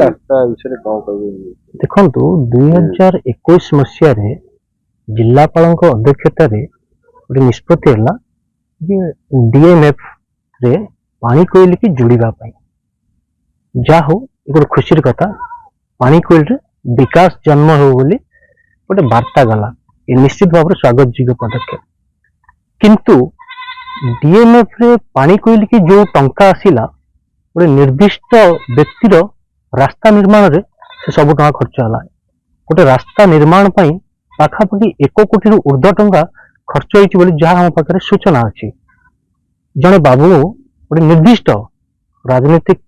ରାସ୍ତା ବିଷୟରେ କଣ କହିବେ? ଦେଖନ୍ତୁ 2021 ମସିହାରେ ଜିଲ୍ଲାପାଳଙ୍କ ଅଧ୍ୟକ୍ଷତାରେ ଗୋଟେ ନିଷ୍ପତ୍ତି ହେଲା ଯେ DMF ରେ ପାଣି କୋଇଲିକି ଯୋଡ଼ିବା ପାଇଁ। ଯାହା ହଉ ଗୋଟେ ଖୁସିର କଥା, ପାଣି କୋଇଲିରେ ବିକାଶ ଜନ୍ମ ହେଉ ବୋଲି ଗୋଟେ ବାର୍ତ୍ତା ଗଲା। ଏ ନିଶ୍ଚିତ ଭାବରେ ସ୍ୱାଗତ ଯୋଗ୍ୟ ପଦକ୍ଷେପ। କିନ୍ତୁ DMF ରେ ପାଣି କୋଇଲିକି ଯୋଉ ଟଙ୍କା ଆସିଲା ଗୋଟେ ନିର୍ଦ୍ଦିଷ୍ଟ ବ୍ୟକ୍ତିର ରାସ୍ତା ନିର୍ମାଣରେ ସେ ସବୁ ଟଙ୍କା ଖର୍ଚ୍ଚ ହେଲା। ଗୋଟେ ରାସ୍ତା ନିର୍ମାଣ ପାଇଁ ପାଖାପାଖି 1 କୋଟିରୁ ଉର୍ଦ୍ଧ୍ୱ ଟଙ୍କା ଖର୍ଚ୍ଚ ହେଇଛି ବୋଲି ଯାହା ଆମ ପାଖରେ ସୂଚନା ଅଛି। ଜଣେ ବାବୁ ଗୋଟେ ନିର୍ଦ୍ଦିଷ୍ଟ ରାଜନୈତିକ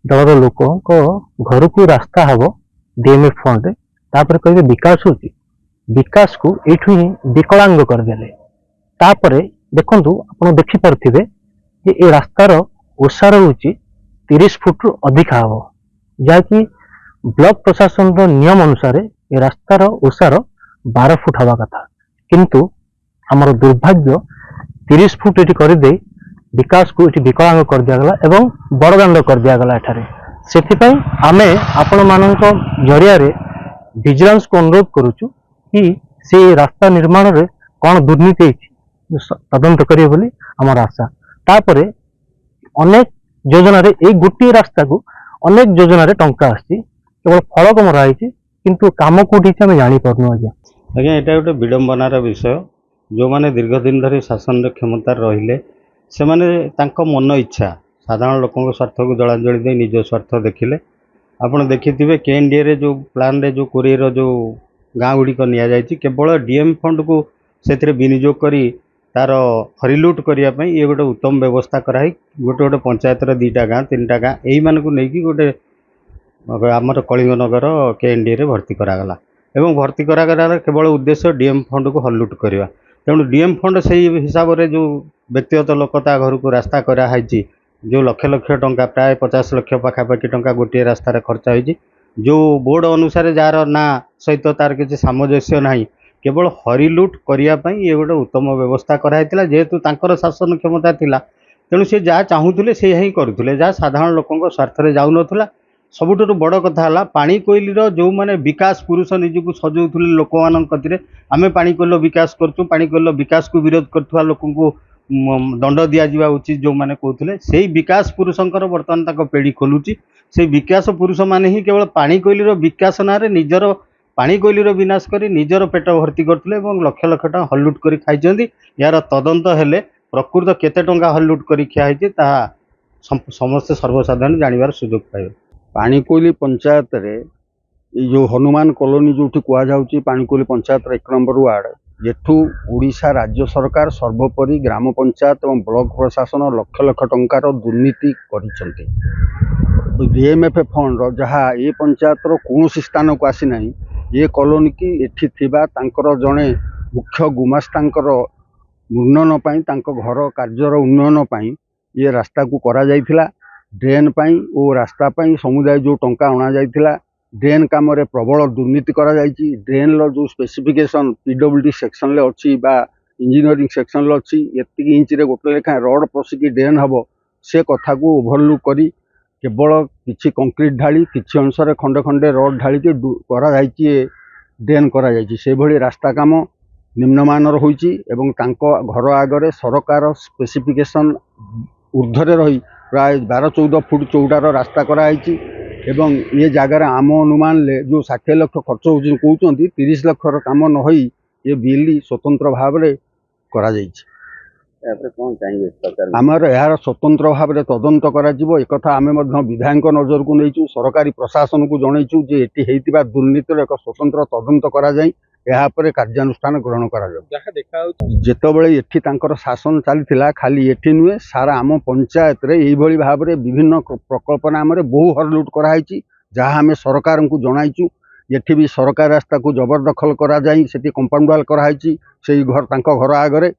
ଦଳର ଲୋକଙ୍କ ଘରକୁ ରାସ୍ତା ହବ DMF ଫଣ୍ଡରେ, ତାପରେ କହିବେ ବିକାଶ ହଉଛି, ବିକାଶକୁ ଏଇଠୁ ହିଁ ବିକଳାଙ୍ଗ କରିଦେଲେ। ତାପରେ ଦେଖନ୍ତୁ, ଆପଣ ଦେଖିପାରୁଥିବେ ଯେ ଏ ରାସ୍ତାର ଓସାର ହଉଛି 30 ଫୁଟରୁ ଅଧିକା ହବ, ଯାହାକି ବ୍ଲକ ପ୍ରଶାସନର ନିୟମ ଅନୁସାରେ ଏ ରାସ୍ତାର ଓସାର 12 ଫୁଟ ହବା କଥା। କିନ୍ତୁ ଆମର ଦୁର୍ଭାଗ୍ୟ 30 ଫୁଟ ଏଠି କରିଦେଇ ବିକାଶକୁ ଏଠି ବିକଳାଙ୍ଗ କରିଦିଆଗଲା ଏବଂ ବଡ଼ଦାଣ୍ଡ କରିଦିଆଗଲା ଏଠାରେ। ସେଥିପାଇଁ ଆମେ ଆପଣମାନଙ୍କ ଜରିଆରେ ଭିଜିଲାନ୍ସକୁ ଅନୁରୋଧ କରୁଛୁ କି ସେ ରାସ୍ତା ନିର୍ମାଣରେ କ'ଣ ଦୁର୍ନୀତି ହେଇଛି ତଦନ୍ତ କରିବେ ବୋଲି ଆମର ଆଶା। ତାପରେ ଅନେକ ଯୋଜନାରେ ଏଇ ଗୋଟିଏ ରାସ୍ତାକୁ ଅନେକ ଯୋଜନାରେ ଟଙ୍କା ଆସିଛି, କେବଳ ଫଳକ ମରା ହେଇଛି, କିନ୍ତୁ କାମ କୋଉଠି ହେଇଛି ଆମେ ଜାଣିପାରୁନୁ। ଆଜ୍ଞା ଏଇଟା ଗୋଟେ ବିଡ଼ମ୍ବନାର ବିଷୟ। ଯେଉଁମାନେ ଦୀର୍ଘ ଦିନ ଧରି ଶାସନରେ କ୍ଷମତାରେ ରହିଲେ ସେମାନେ ତାଙ୍କ ମନ ଇଚ୍ଛା ସାଧାରଣ ଲୋକଙ୍କ ସ୍ୱାର୍ଥକୁ ଜଳାଞ୍ଜଳି ଦେଇ ନିଜ ସ୍ୱାର୍ଥ ଦେଖିଲେ। ଆପଣ ଦେଖିଥିବେ KNDAରେ ଯେଉଁ ପ୍ଲାନ୍ରେ ଯେଉଁ କୋରିଏର ଯେଉଁ ଗାଁ ଗୁଡ଼ିକ ନିଆଯାଇଛି, କେବଳ DM ଫଣ୍ଡକୁ ସେଥିରେ ବିନିଯୋଗ କରି ତାର ହରିଲୁଟ୍ କରିବା ପାଇଁ ଇଏ ଗୋଟେ ଉତ୍ତମ ବ୍ୟବସ୍ଥା କରାଇ ଗୋଟେ ପଞ୍ଚାୟତର 2ଟା ଗାଁ 3ଟା ଗାଁ ଏଇମାନଙ୍କୁ ନେଇକି ଗୋଟେ ଆମର କଳିଙ୍ଗନଗର KNDAରେ ଭର୍ତ୍ତି କରାଗଲା ଏବଂ ଭର୍ତ୍ତି କରାଗଲାର କେବଳ ଉଦ୍ଦେଶ୍ୟ DM ଫଣ୍ଡକୁ ହଲୁଟ୍ କରିବା। ତେଣୁ DM ଫଣ୍ଡ ସେଇ ହିସାବରେ ଯେଉଁ ବ୍ୟକ୍ତିଗତ ଲୋକ ତା ଘରକୁ ରାସ୍ତା କରାହେଇଛି, ଯେଉଁ ଲକ୍ଷ ଲକ୍ଷ ଟଙ୍କା ପ୍ରାୟ 50 ଲକ୍ଷ ପାଖାପାଖି ଟଙ୍କା ଗୋଟିଏ ରାସ୍ତାରେ ଖର୍ଚ୍ଚ ହେଇଛି, ଯେଉଁ ବୋର୍ଡ଼ ଅନୁସାରେ ଯାହାର ନାଁ ସହିତ ତାର କିଛି ସାମଞ୍ଜସ୍ୟ ନାହିଁ, କେବଳ ହରିଲୁଟ୍ କରିବା ପାଇଁ ଇଏ ଗୋଟେ ଉତ୍ତମ ବ୍ୟବସ୍ଥା କରାହେଇଥିଲା। ଯେହେତୁ ତାଙ୍କର ଶାସନ କ୍ଷମତା ଥିଲା, ତେଣୁ ସେ ଯାହା ଚାହୁଁଥିଲେ ସେଇଆ ହିଁ କରୁଥିଲେ, ଯାହା ସାଧାରଣ ଲୋକଙ୍କ ସ୍ୱାର୍ଥରେ ଯାଉନଥିଲା। ସବୁଠାରୁ ବଡ଼ କଥା ହେଲା ପାଣି କୋଇଲିର ଯେଉଁମାନେ ବିକାଶ ପୁରୁଷ ନିଜକୁ ସଜାଉଥିଲେ ଲୋକମାନଙ୍କ କତିରେ, ଆମେ ପାଣି କୋଇଲିର ବିକାଶ କରୁଛୁ, ପାଣି କୋଇଲିର ବିକାଶକୁ ବିରୋଧ କରୁଥିବା ଲୋକଙ୍କୁ ଦଣ୍ଡ ଦିଆଯିବା ଉଚିତ ଯେଉଁମାନେ କହୁଥିଲେ, ସେଇ ବିକାଶ ପୁରୁଷଙ୍କର ବର୍ତ୍ତମାନ ତାଙ୍କ ପେଡ଼ି ଖୋଲୁଛି। ସେଇ ବିକାଶ ପୁରୁଷମାନେ ହିଁ କେବଳ ପାଣି କୋଇଲିର ବିକାଶ ନାଁରେ ନିଜର ପାଣି କୋଇଲିର ବିନାଶ କରି ନିଜର ପେଟ ଭର୍ତ୍ତି କରୁଥିଲେ ଏବଂ ଲକ୍ଷ ଲକ୍ଷ ଟଙ୍କା ହଲୁଟ୍ କରି ଖାଇଛନ୍ତି। ଏହାର ତଦନ୍ତ ହେଲେ ପ୍ରକୃତ କେତେ ଟଙ୍କା ହଲୁଟ୍ କରି ଖିଆ ହେଇଛି ତାହା ସମସ୍ତେ ସର୍ବସାଧାରଣ ଜାଣିବାର ସୁଯୋଗ ପାଇବେ। ପାଣିକୋଇଲି ପଞ୍ଚାୟତରେ ଏଇ ଯେଉଁ ହନୁମାନ କଲୋନୀ ଯେଉଁଠି କୁହାଯାଉଛି ପାଣିକୋଇଲି ପଞ୍ଚାୟତର 1 ନମ୍ବର ୱାର୍ଡ଼, ଏଠୁ ଓଡ଼ିଶା ରାଜ୍ୟ ସରକାର ସର୍ବୋପରି ଗ୍ରାମ ପଞ୍ଚାୟତ ଏବଂ ବ୍ଲକ ପ୍ରଶାସନ ଲକ୍ଷ ଲକ୍ଷ ଟଙ୍କାର ଦୁର୍ନୀତି କରିଛନ୍ତି। DMF ଫଣ୍ଡ ଯାହା ଏ ପଞ୍ଚାୟତର କୌଣସି ସ୍ଥାନକୁ ଆସିନାହିଁ, ଏ କଲୋନୀକି ଏଠି ଥିବା ତାଙ୍କର ଜଣେ ମୁଖ୍ୟ ଗୁମାସ୍ତାଙ୍କର ଉନ୍ନୟନ ପାଇଁ, ତାଙ୍କ ଘର କାର୍ଯ୍ୟର ଉନ୍ନୟନ ପାଇଁ ଏ ରାସ୍ତାକୁ କରାଯାଇଥିଲା। ଡ୍ରେନ୍ ପାଇଁ ଓ ରାସ୍ତା ପାଇଁ ସମୁଦାୟ ଯେଉଁ ଟଙ୍କା ଅଣାଯାଇଥିଲା, ଡ୍ରେନ୍ କାମରେ ପ୍ରବଳ ଦୁର୍ନୀତି କରାଯାଇଛି। ଡ୍ରେନ୍ର ଯେଉଁ ସ୍ପେସିଫିକେସନ୍ PWD ସେକ୍ସନ୍ରେ ଅଛି ବା ଇଞ୍ଜିନିୟରିଂ ସେକ୍ସନ୍ରେ ଅଛି, ଏତିକି ଇଞ୍ଚରେ ଗୋଟେ ଲେଖାଏଁ ରଡ଼୍ ପଶିକି ଡ୍ରେନ୍ ହେବ, ସେ କଥାକୁ ଓଭରଲୁକ୍ କରି କେବଳ କିଛି କଂକ୍ରିଟ୍ ଢାଳି କିଛି ଅଂଶରେ ଖଣ୍ଡେ ଖଣ୍ଡେ ରଡ଼୍ ଢାଳିକି କରାଯାଇଛି, ଡ୍ରେନ୍ କରାଯାଇଛି। ସେଭଳି ରାସ୍ତା କାମ ନିମ୍ନମାନର ହୋଇଛି ଏବଂ ତାଙ୍କ ଘର ଆଗରେ ସରକାର ସ୍ପେସିଫିକେସନ୍ ଊର୍ଦ୍ଧ୍ୱରେ ରହି ପ୍ରାୟ 12-14 ଫୁଟ ଚଉଡ଼ାର ରାସ୍ତା କରାଯାଇଛି ଏବଂ ଏ ଜାଗାରେ ଆମ ଅନୁମାନରେ ଯେଉଁ 60 ଲକ୍ଷ ଖର୍ଚ୍ଚ ହେଉଛି କହୁଛନ୍ତି, 30 ଲକ୍ଷର କାମ ନ ହୋଇ ଏ ବିଲ୍ ସ୍ୱତନ୍ତ୍ର ଭାବରେ କରାଯାଇଛି। ଆମର ଏହାର ସ୍ୱତନ୍ତ୍ର ଭାବରେ ତଦନ୍ତ କରାଯିବ। ଏକଥା ଆମେ ମଧ୍ୟ ବିଧାୟକଙ୍କ ନଜରକୁ ନେଇଛୁ, ସରକାରୀ ପ୍ରଶାସନକୁ ଜଣାଇଛୁ ଯେ ଏଠି ହେଇଥିବା ଦୁର୍ନୀତିର ଏକ ସ୍ୱତନ୍ତ୍ର ତଦନ୍ତ କରାଯାଇ ଏହା ଉପରେ କାର୍ଯ୍ୟାନୁଷ୍ଠାନ ଗ୍ରହଣ କରାଯାଉ। ଯେତେବେଳେ ଏଠି ତାଙ୍କର ଶାସନ ଚାଲିଥିଲା, ଖାଲି ଏଠି ନୁହେଁ ସାରା ଆମ ପଞ୍ଚାୟତରେ ଏଇଭଳି ଭାବରେ ବିଭିନ୍ନ ପ୍ରକଳ୍ପ ନାମରେ ବହୁ ହରଲୁଟ୍ କରାହେଇଛି, ଯାହା ଆମେ ସରକାରଙ୍କୁ ଜଣାଇଛୁ। ଏଠି ବି ସରକାରୀ ରାସ୍ତାକୁ ଜବରଦଖଲ କରାଯାଇ ସେଠି କମ୍ପାଉଣ୍ଡ ୱାଲ୍ କରାହେଇଛି ସେଇ ତାଙ୍କ ଘର ଆଗରେ,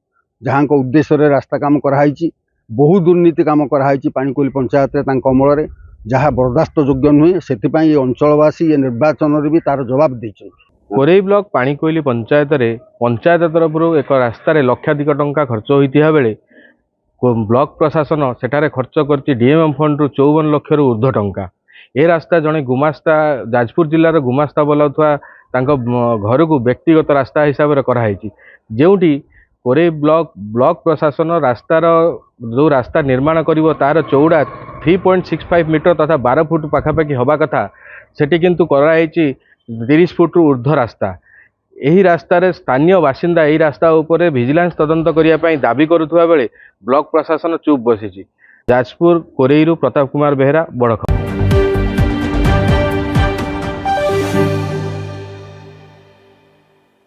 ଯାହାଙ୍କ ଉଦ୍ଦେଶ୍ୟରେ ରାସ୍ତା କାମ କରାହେଇଛି। ବହୁ ଦୁର୍ନୀତି କାମ କରାହେଇଛି ପାଣିକୋଇଲି ପଞ୍ଚାୟତରେ ତାଙ୍କ ଅମଳରେ, ଯାହା ବରଦାସ୍ତ ଯୋଗ୍ୟ ନୁହେଁ। ସେଥିପାଇଁ ଏ ଅଞ୍ଚଳବାସୀ ଏ ନିର୍ବାଚନରେ ବି ତାର ଜବାବ ଦେଇଛନ୍ତି। କୋରେଇ ବ୍ଲକ ପାଣିକୋଇଲି ପଞ୍ଚାୟତରେ ପଞ୍ଚାୟତ ତରଫରୁ ଏକ ରାସ୍ତାରେ ଲକ୍ଷାଧିକ ଟଙ୍କା ଖର୍ଚ୍ଚ ହୋଇଥିବା ବେଳେ ବ୍ଲକ ପ୍ରଶାସନ ସେଠାରେ ଖର୍ଚ୍ଚ କରିଛି DMF ଫଣ୍ଡରୁ 54 ଲକ୍ଷରୁ ଉର୍ଦ୍ଧ୍ୱ ଟଙ୍କା। ए रास्ता जड़े गुमास्ता जाजपुर जिलार गुमास्ता बोलाउथवा घर को व्यक्तिगत रास्ता हिसाब से कराई जोटी कोरे ब्लॉक प्रशासन रास्तार जो रास्ता निर्माण करिवो तार चौड़ा 3.65 मीटर तथा 12 फुट पाखापाखि हवा कथा सेठी किंतु कराई 30 फुट ऊर्ध्व रास्ता। यही रास्तार स्थानीय बासिंदा यही रास्ता उपरे विजिलेंस तदंत करने दाबी करुवा बेले ब्लॉक प्रशासन चुप बसी। जाजपुर कोरेईरू प्रताप कुमार बेहेरा बड़ खबर।